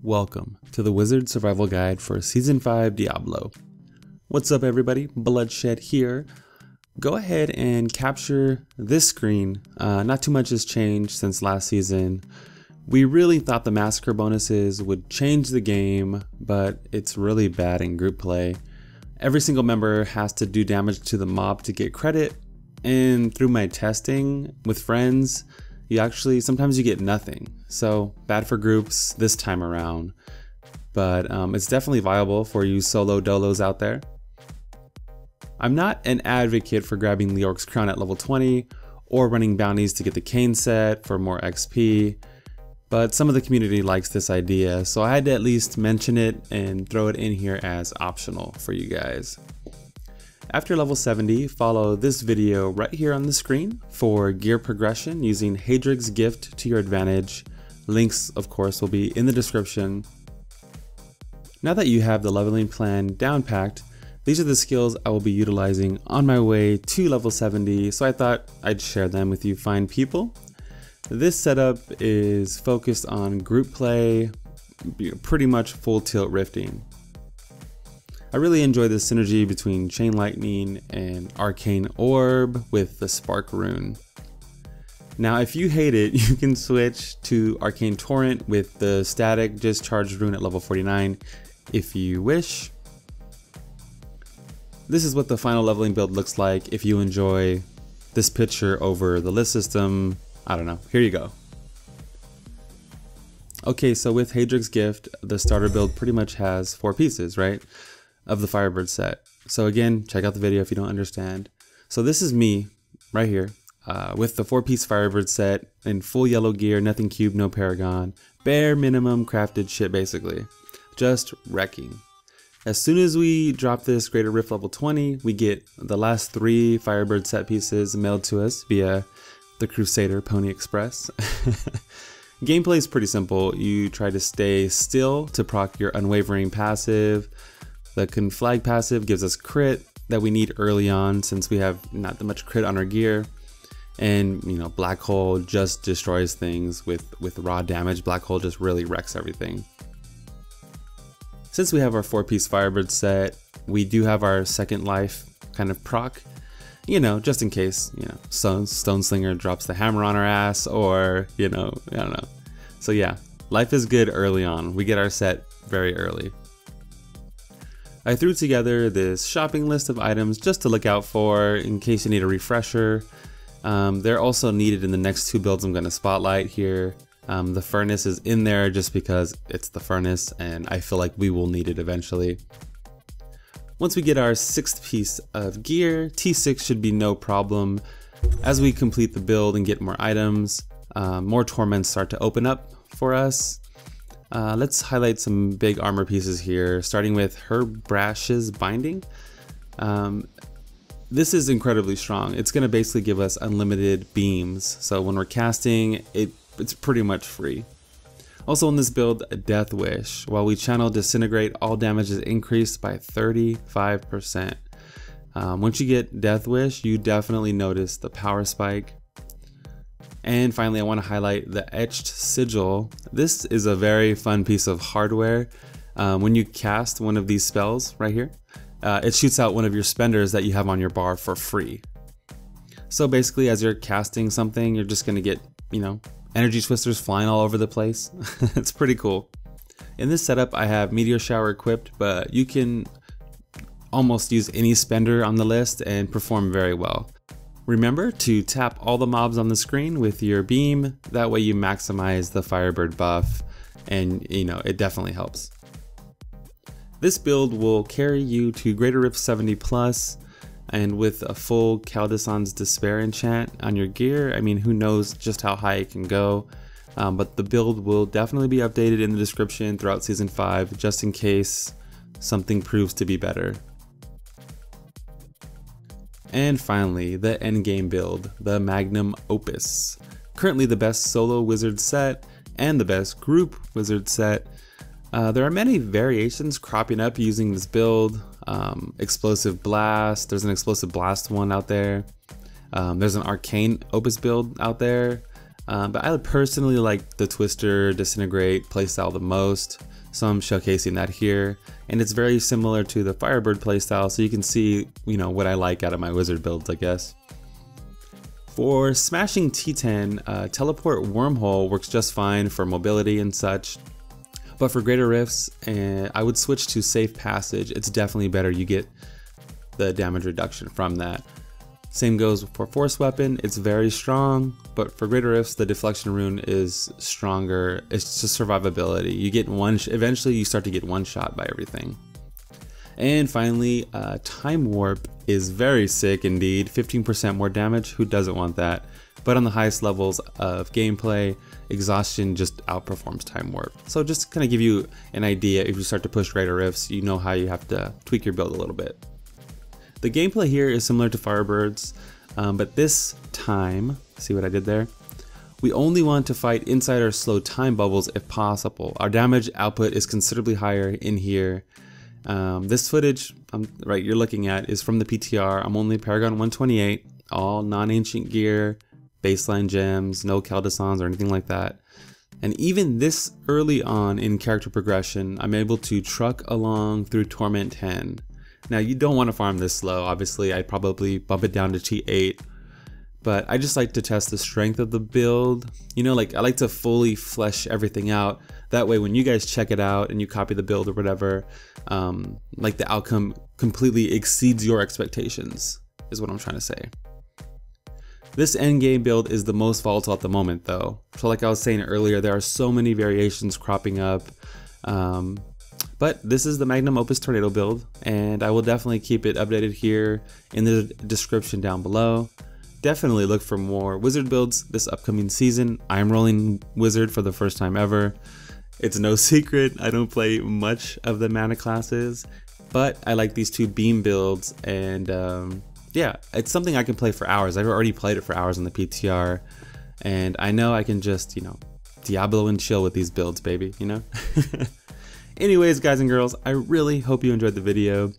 Welcome to the Wizard Survival Guide for Season 5 Diablo. What's up everybody, Bluddshed here. Go ahead and capture this screen. Not too much has changed since last season. We really thought the Massacre Bonuses would change the game, but it's really bad in group play. Every single member has to do damage to the mob to get credit, and through my testing with friends, sometimes you get nothing. So bad for groups this time around, but it's definitely viable for you solo dolos out there. I'm not an advocate for grabbing Leorc's crown at level 20 or running bounties to get the cane set for more XP, but some of the community likes this idea, so I had to at least mention it and throw it in here as optional for you guys. After level 70, follow this video right here on the screen for gear progression using Hergbrash gift to your advantage. Links, of course, will be in the description. Now that you have the leveling plan down packed, these are the skills I will be utilizing on my way to level 70, so I thought I'd share them with you fine people. This setup is focused on group play, pretty much full tilt rifting. I really enjoy the synergy between Chain Lightning and Arcane Orb with the Spark Rune. Now if you hate it, you can switch to Arcane Torrent with the Static Discharge Rune at level 49 if you wish. This is what the final leveling build looks like if you enjoy this picture over the list system. I don't know, here you go. Okay, so with Hergbrash gift, the starter build pretty much has 4 pieces, right? Of the Firebird set. So again, check out the video if you don't understand. So this is me right here with the 4-piece Firebird set in full yellow gear, nothing cube, no paragon, bare minimum crafted shit basically. Just wrecking. As soon as we drop this Greater Rift level 20, we get the last 3 Firebird set pieces mailed to us via the Crusader Pony Express. Gameplay is pretty simple. You try to stay still to proc your unwavering passive. The Conflag passive gives us crit that we need early on since we have not that much crit on our gear. And Black Hole just destroys things with raw damage. Black Hole just really wrecks everything. Since we have our 4-piece Firebird set, we do have our second life kind of proc. Just in case, Stone Slinger drops the hammer on our ass or, I don't know. So yeah, life is good early on. We get our set very early. I threw together this shopping list of items just to look out for in case you need a refresher. They're also needed in the next 2 builds I'm going to spotlight here. The furnace is in there just because it's the furnace and I feel like we will need it eventually. Once we get our 6th piece of gear, T6 should be no problem. As we complete the build and get more items, more torments start to open up for us. Let's highlight some big armor pieces here, starting with Hergbrash Binding. This is incredibly strong. It's going to basically give us unlimited beams, so when we're casting, it's pretty much free. Also in this build, Deathwish. While we channel Disintegrate, all damage is increased by 35%. Once you get Deathwish, you definitely notice the power spike. And finally, I want to highlight the Etched Sigil. This is a very fun piece of hardware. When you cast one of these spells right here, it shoots out one of your spenders that you have on your bar for free. So basically, as you're casting something, you're just going to get, energy twisters flying all over the place. It's pretty cool. In this setup, I have Meteor Shower equipped, but you can almost use any spender on the list and perform very well. Remember to tap all the mobs on the screen with your beam, that way you maximize the Firebird buff, and it definitely helps. This build will carry you to Greater Rift 70 plus, and with a full Kaldison's Despair enchant on your gear, who knows just how high it can go, but the build will definitely be updated in the description throughout Season 5, just in case something proves to be better. And finally, the endgame build, the Magnum Opus. Currently the best solo wizard set and the best group wizard set. There are many variations cropping up using this build. Explosive Blast, there's an Explosive Blast one out there. There's an Arcane Opus build out there. But I personally like the Twister Disintegrate playstyle the most, so I'm showcasing that here. And it's very similar to the Firebird playstyle, so you can see, you know, what I like out of my wizard builds, I guess. For smashing T10, Teleport Wormhole works just fine for mobility and such. But for Greater Rifts, I would switch to Safe Passage. It's definitely better. You get the damage reduction from that. Same goes for Force Weapon. It's very strong, but for Greater Rifts, the Deflection Rune is stronger. It's just survivability. You get eventually you start to get one shot by everything. And finally, Time Warp is very sick indeed. 15% more damage. Who doesn't want that? But on the highest levels of gameplay, Exhaustion just outperforms Time Warp. So just to kind of give you an idea, if you start to push Greater Rifts, you know how you have to tweak your build a little bit. The gameplay here is similar to Firebird's, but this time, see what I did there? We only want to fight inside our slow time bubbles if possible. Our damage output is considerably higher in here. This footage you're looking at is from the PTR. I'm only Paragon 128, all non-ancient gear, baseline gems, no Kaldasans or anything like that. And even this early on in character progression, I'm able to truck along through Torment 10. Now you don't want to farm this slow, obviously I'd probably bump it down to T8, but I just like to test the strength of the build. You know, like I like to fully flesh everything out. That way when you guys check it out and you copy the build or whatever, like the outcome completely exceeds your expectations, is what I'm trying to say. This endgame build is the most volatile at the moment though. So like I was saying earlier, there are so many variations cropping up. But this is the Magnum Opus Tornado build, and I will definitely keep it updated here in the description down below. Definitely look for more wizard builds this upcoming season. I am rolling wizard for the first time ever. It's no secret, I don't play much of the mana classes, but I like these two beam builds, and yeah, it's something I can play for hours. I've already played it for hours on the PTR, and I know I can just, you know, Diablo and chill with these builds, baby, you know? Anyways, guys and girls, I really hope you enjoyed the video.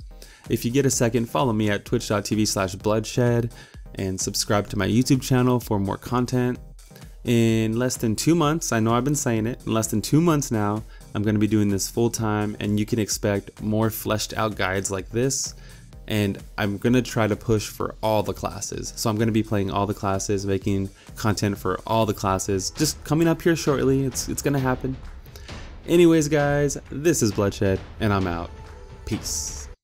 If you get a second, follow me at twitch.tv/bloodshed and subscribe to my YouTube channel for more content. In less than 2 months, I know I've been saying it, in less than 2 months now, I'm going to be doing this full time, and you can expect more fleshed out guides like this. And I'm going to try to push for all the classes. So I'm going to be playing all the classes, making content for all the classes, just coming up here shortly. It's going to happen. Anyways, guys, this is Bloodshed, and I'm out. Peace.